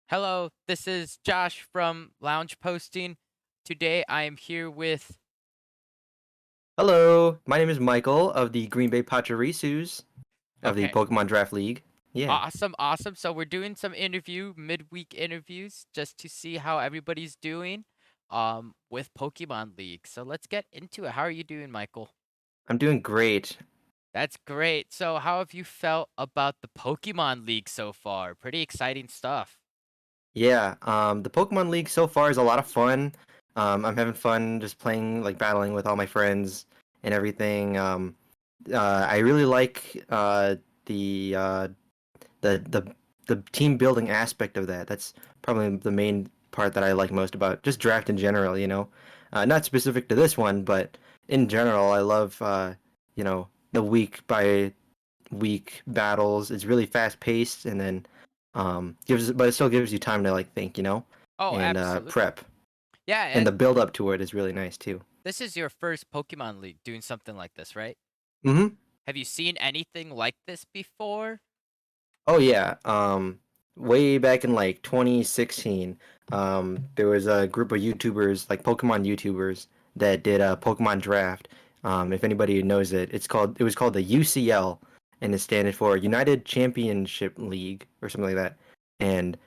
Hello, this is Josh from Lounge Posting. Today I am here with. Hello, my name is Michael of the Green Bay Pachirisus of the Okay, Pokemon Draft League. Yeah. awesome, awesome. So we're doing some midweek interviews just to see how everybody's doing with Pokemon League. So let's get into it. How are you doing, Michael? I'm doing great. That's great. So how have you felt about the Pokemon League so far? Pretty exciting stuff. Yeah, the Pokemon League so far is a lot of fun. I'm having fun just playing, like battling with all my friends and everything. I really like the uh, the the the team building aspect of that. That's probably the main part that I like most about just draft in general. Not specific to this one, but in general, I love the week by week battles. It's really fast paced, and then but it still gives you time to like think, Oh, and absolutely. prep. Yeah, And the and build up to it is really nice too. this is your first Pokemon League doing something like this, right? hmm Have you seen anything like this before? Oh yeah. Way back in like 2016, there was a group of YouTubers, like Pokemon YouTubers, that did a Pokemon draft. If anybody knows it, it was called the UCL, and it stands for United Championship League or something like that. And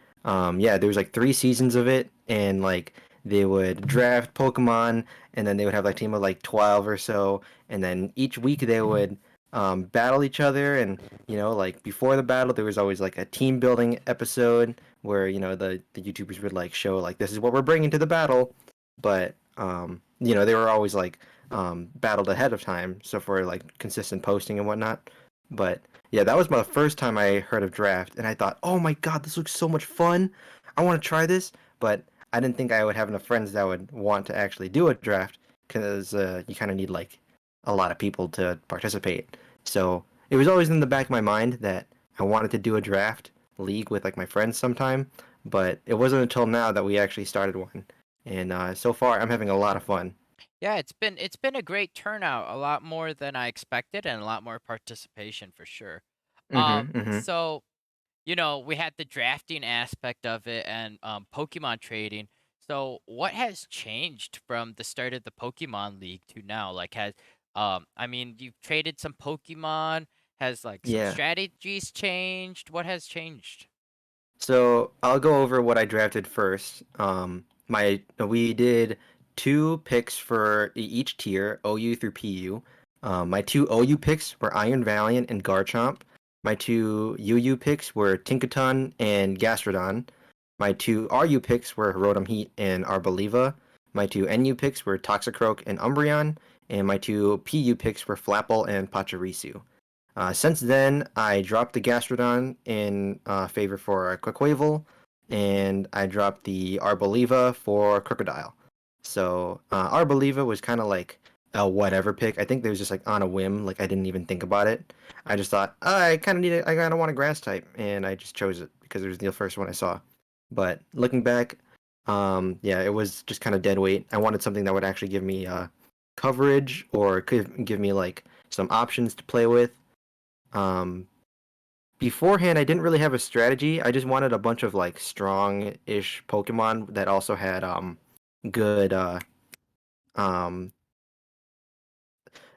yeah, there was like 3 seasons of it, and like they would draft Pokemon, and then they would have like a team of like 12 or so, and then each week they would battle each other. And like before the battle, there was always like a team building episode where the YouTubers would like show like this is what we're bringing to the battle. But they were always like battled ahead of time, so for like consistent posting and whatnot. But yeah, that was my first time I heard of draft, and I thought, oh my god, this looks so much fun. I want to try this. But I didn't think I would have enough friends that would want to actually do a draft, because you kind of need like a lot of people to participate. So it was always in the back of my mind that I wanted to do a draft league with like my friends sometime, but it wasn't until now that we actually started one. And so far, I'm having a lot of fun. Yeah, it's been a great turnout, a lot more than I expected and a lot more participation for sure. Mm-hmm. Mm-hmm. So, we had the drafting aspect of it and Pokemon trading. So, what has changed from the start of the Pokemon League to now? Like has I mean, you've traded some Pokemon, has like some Yeah. strategies changed? What has changed? So I'll go over what I drafted first. My We did two picks for each tier, OU through PU. My two OU picks were Iron Valiant and Garchomp. My two UU picks were Tinkaton and Gastrodon. My two RU picks were Rotom Heat and Arboliva. My two NU picks were Toxicroak and Umbreon. And my two PU picks were Flapple and Pachirisu. Since then, I dropped the Gastrodon in favor for Quaquaval, and I dropped the Arboliva for Crocodile. So Arboliva was kind of like a whatever pick. I think it was just like on a whim. Like I didn't even think about it. I just thought, I kind of need it. I kind of want a grass type, and I just chose it because it was the first one I saw. But looking back, yeah, it was just kind of dead weight. I wanted something that would actually give me coverage, or could give me like some options to play with. um, Beforehand, I didn't really have a strategy. I just wanted a bunch of like strong-ish Pokemon that also had good um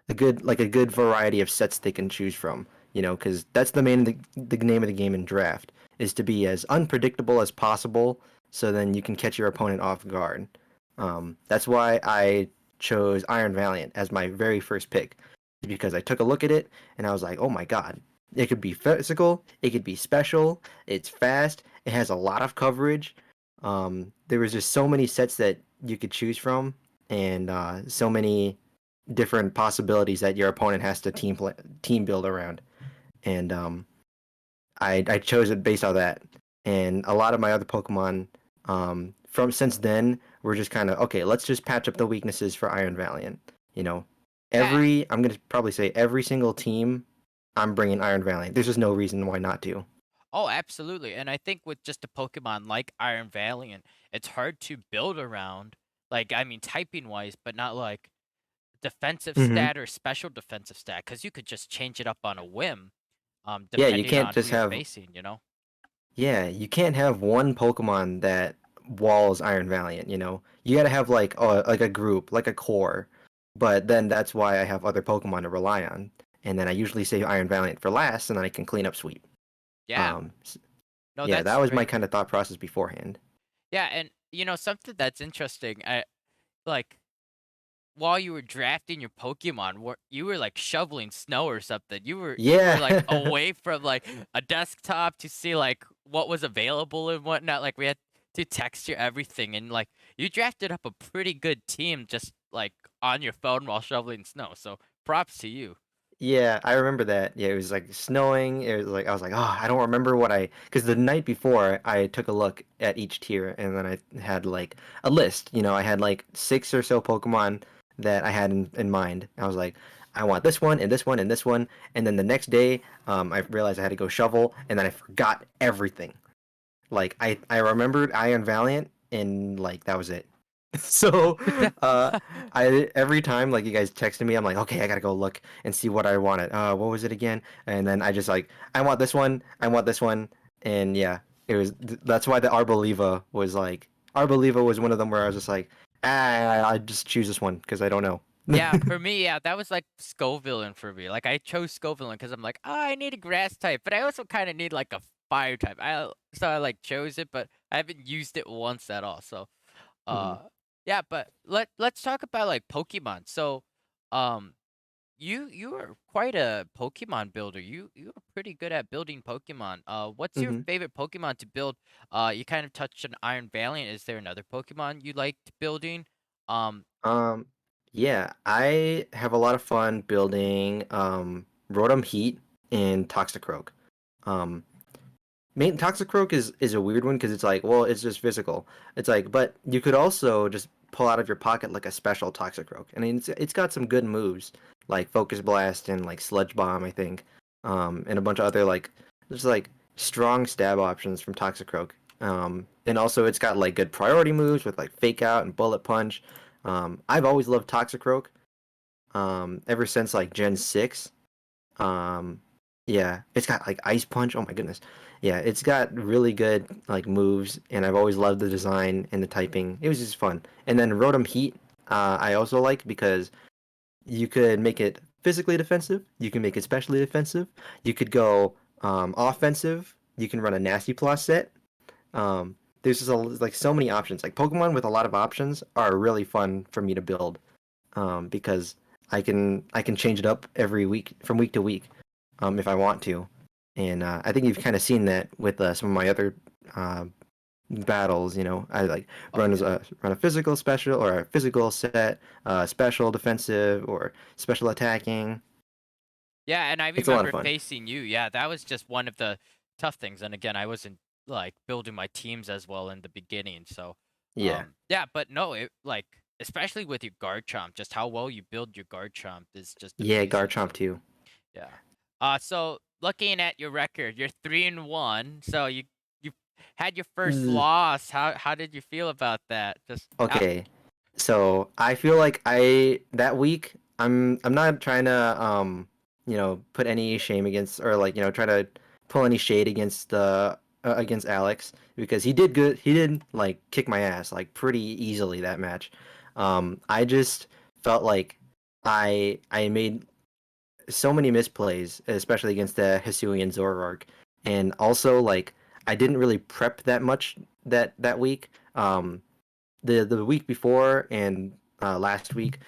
a good variety of sets they can choose from. Because that's the name of the game in draft, is to be as unpredictable as possible, so then you can catch your opponent off guard. That's why I chose Iron Valiant as my very first pick, because I took a look at it and I was like, oh my god, it could be physical, it could be special, it's fast, it has a lot of coverage. There was just so many sets that you could choose from, and so many different possibilities that your opponent has to team build around. And I chose it based on that. And a lot of my other Pokemon from since then were just kind of okay. Let's just patch up the weaknesses for Iron Valiant. You know, Yeah. I'm gonna probably say every single team, I'm bringing Iron Valiant. There's just no reason why not to. Oh, absolutely. And I think with just a Pokemon like Iron Valiant, it's hard to build around. Like, I mean, typing wise, but not like defensive hmm stat or special defensive stat, because you could just change it up on a whim, Yeah, you depending can't on who just you're have facing. Yeah, you can't have one Pokemon that walls Iron Valiant, you know? You gotta have like a group, like a core. But then that's why I have other Pokemon to rely on. And then I usually save Iron Valiant for last, and then I can clean up sweep. Yeah. Um, s- No, yeah, that that's was my great. kind of thought process beforehand. Yeah, and something that's interesting. Like while you were drafting your Pokemon, you were like shoveling snow or something. You were like Yeah. away from like a desktop to see like what was available and whatnot. Like we had to texture everything, and like you drafted up a pretty good team just like on your phone while shoveling snow. So props to you. Yeah, I remember that. Yeah, it was like snowing. It was like I was like, oh, I don't remember what I because the night before I took a look at each tier and then I had like a list. You know, I had like six or so Pokemon that I had in mind. I was like, I want this one and this one and this one. And then the next day, I realized I had to go shovel, and then I forgot everything. Like I remembered Iron Valiant, and like that was it. So uh I every time like you guys texted me, I'm like, okay, I gotta go look and see what I wanted. What was it again? And then I just like, I want this one, I want this one, and yeah, that's why the Arboliva was like, Arboliva was one of them where I was just like, I just choose this one because I don't know. Yeah, for me, yeah, that was like Scovillain for me. Like I chose Scovillain because I'm like, oh, I need a grass type, but I also kind of need like a fire type. So I like chose it, but I haven't used it once at all. So, Mhm. uh, yeah, but let's talk about like Pokemon. So, um, you are quite a Pokemon builder. You are pretty good at building Pokemon. What's your Mhm. favorite Pokemon to build? You kind of touched on Iron Valiant. Is there another Pokemon you liked building? Um, Um, yeah, I have a lot of fun building Rotom Heat and Toxicroak. Um, Main Toxicroak is a weird one because it's like, well, it's just physical. It's like, but you could also just pull out of your pocket like a special Toxicroak. I mean, it's got some good moves like Focus Blast and like Sludge Bomb, I think, and a bunch of other like just like strong stab options from Toxicroak. And also it's got like good priority moves with like Fake Out and Bullet Punch. I've always loved Toxicroak. Ever since like Gen 6. um, yeah, it's got like Ice Punch. Oh my goodness. Yeah, it's got really good like moves, and I've always loved the design and the typing. It was just fun. And then Rotom Heat, I also like because you could make it physically defensive. You can make it specially defensive. You could go offensive. You can run a Nasty Plus set. There's just like so many options. Like Pokemon with a lot of options are really fun for me to build, because I can change it up every week from week to week, if I want to. And I think you've kind of seen that with some of my other uh, battles. You know, I like oh yeah. run a physical special or a physical set, special defensive or special attacking. Yeah, and I It's a lot of remember fun. facing you. Yeah, that was just one of the tough things. And again, I wasn't like building my teams as well in the beginning. So, Yeah, yeah, but no, it like especially with your guard chomp, just how well you build your guard chomp is just yeah, amazing. Garchomp So, too. yeah. So looking at your record, you're 3-1. So you had your first Z- loss. How did you feel about that? Just out. Okay, so I feel like I that week I'm not trying to put any shame against, or like try to pull any shade against the against Alex, because he did good. He did like kick my ass like pretty easily that match. I just felt like I made so many misplays, especially against the Hisuian Zoroark, and also like I didn't really prep that much that week. The week before and last week,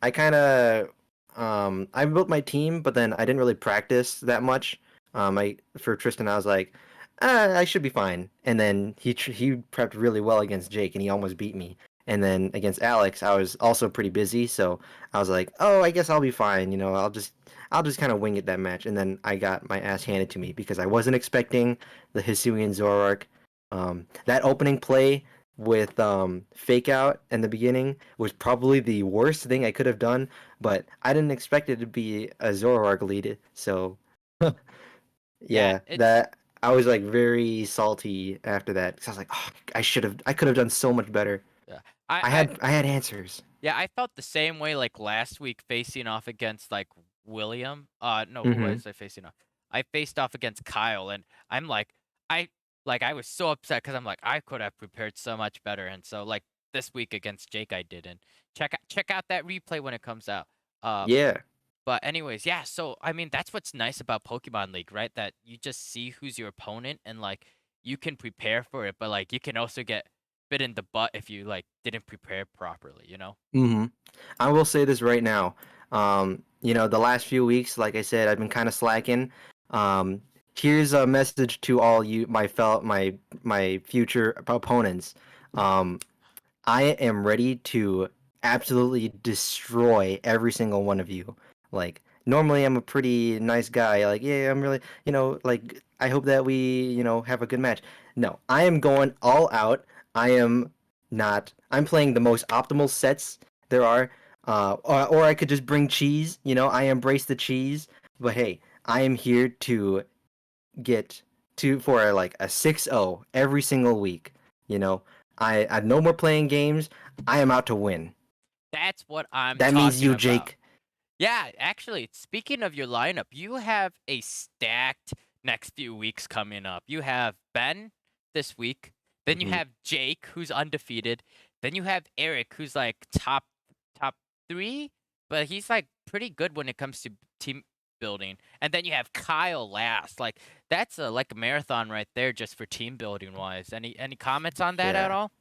I kind of I built my team, but then I didn't really practice that much. I For Tristan, I was like, I should be fine. And then he prepped really well against Jake, and he almost beat me. And then against Alex, I was also pretty busy, so I was like, oh, I guess I'll be fine. You know, I'll just kind of wing it that match. And then I got my ass handed to me because I wasn't expecting the Hisuian Zoroark. That opening play with fake out in the beginning was probably the worst thing I could have done, but I didn't expect it to be a Zoroark lead. So Yeah, yeah, it's that I was like very salty after that because I was like, oh, I could have done so much better. yeah. I had answers. Yeah, I felt the same way like last week facing off against like William. No, who Mm-hmm. was I facing off? I faced off against Kyle, and I'm like, I Like, I was so upset because I'm like, I could have prepared so much better, and so, like, this week against Jake, I didn't. Check out that replay when it comes out. Uh, Yeah. but anyways, yeah, so, I mean, that's what's nice about Pokemon League, right? That you just see who's your opponent and, like, you can prepare for it, but, like, you can also get bit in the butt if you, like, didn't prepare properly, you know? Hmm. I will say this right now. The last few weeks, like I said, I've been kind of slacking. Um, Here's a message to all you, my future opponents. Um, I am ready to absolutely destroy every single one of you. Like, normally I'm a pretty nice guy. Like, yeah, I'm really, like, I hope that we, have a good match. No, I am going all out. I am not. I'm playing the most optimal sets there are. Or I could just bring cheese. I embrace the cheese. But hey, I am here to get for like a 6-0 every single week. You know, I no more playing games. I am out to win. That's what I'm That means talking you, about. Jake. Yeah, actually, speaking of your lineup, you have a stacked next few weeks coming up. You have Ben this week, then you Hmm. have Jake, who's undefeated, then you have Eric, who's like top 3, but he's like pretty good when it comes to team building. And then you have Kyle last. Like that's like a marathon right there just for team building wise. Any comments on that at Yeah. all?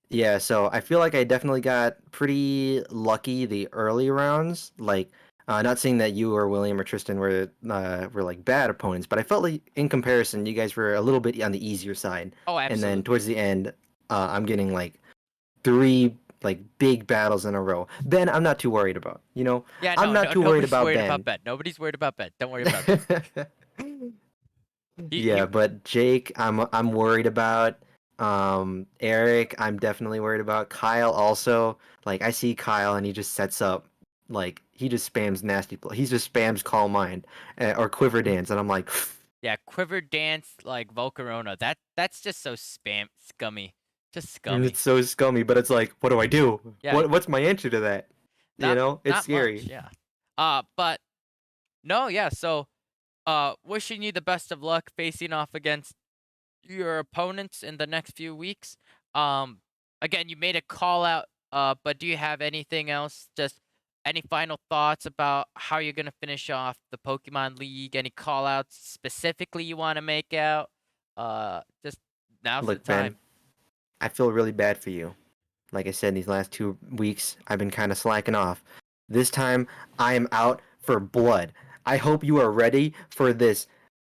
Yeah, so I feel like I definitely got pretty lucky the early rounds. Like, not saying that you or William or Tristan were like bad opponents, but I felt like in comparison, you guys were a little bit on the easier side. Oh, And then towards absolutely. the end, I'm getting like three like big battles in a row. Ben, I'm not too worried about. Yeah, I'm no, not no, too worried nobody's about worried about Ben. Bet. Nobody's worried about Bet. Don't worry about that. He Yeah, but Jake, I'm worried about. Eric, I'm definitely worried about. Kyle also. Like I see Kyle and he just sets up, like he just spams nasty. He just spams Call Mind or Quiver Dance, and I'm like, Yeah, Quiver Dance like Volcarona. That's just so scummy. Just and scummy. it's so scummy. But it's like, what do I do? Yeah, What's my answer to that? It's not much, scary. yeah. But no, yeah, so wishing you the best of luck facing off against your opponents in the next few weeks. Um Again, you made a call out, but do you have anything else? Just any final thoughts about how you're gonna finish off the Pokemon League? Any call outs specifically you want to make out? Just now's the Look, Ben, time. I feel really bad for you. Like I said, these last 2 weeks, I've been kind of slacking off. This time, I am out for blood. I hope you are ready for this,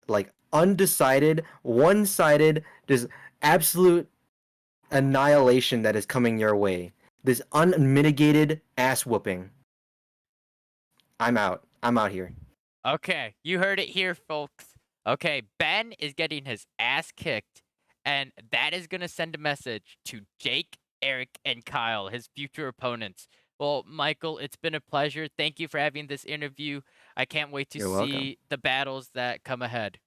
like, undecided, one sided, just absolute annihilation that is coming your way. This unmitigated ass whooping. I'm out. I'm out here. Okay, you heard it here, folks. Okay, Ben is getting his ass kicked, and that is going to send a message to Jake, Eric, and Kyle, his future opponents. Well, Michael, it's been a pleasure. Thank you for having this interview. I can't wait to You're welcome. see the battles that come ahead.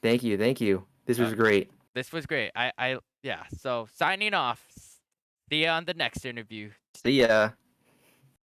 Thank you. Thank you. This Uh, was great. this was great. Yeah. So signing off. See you on the next interview. See ya.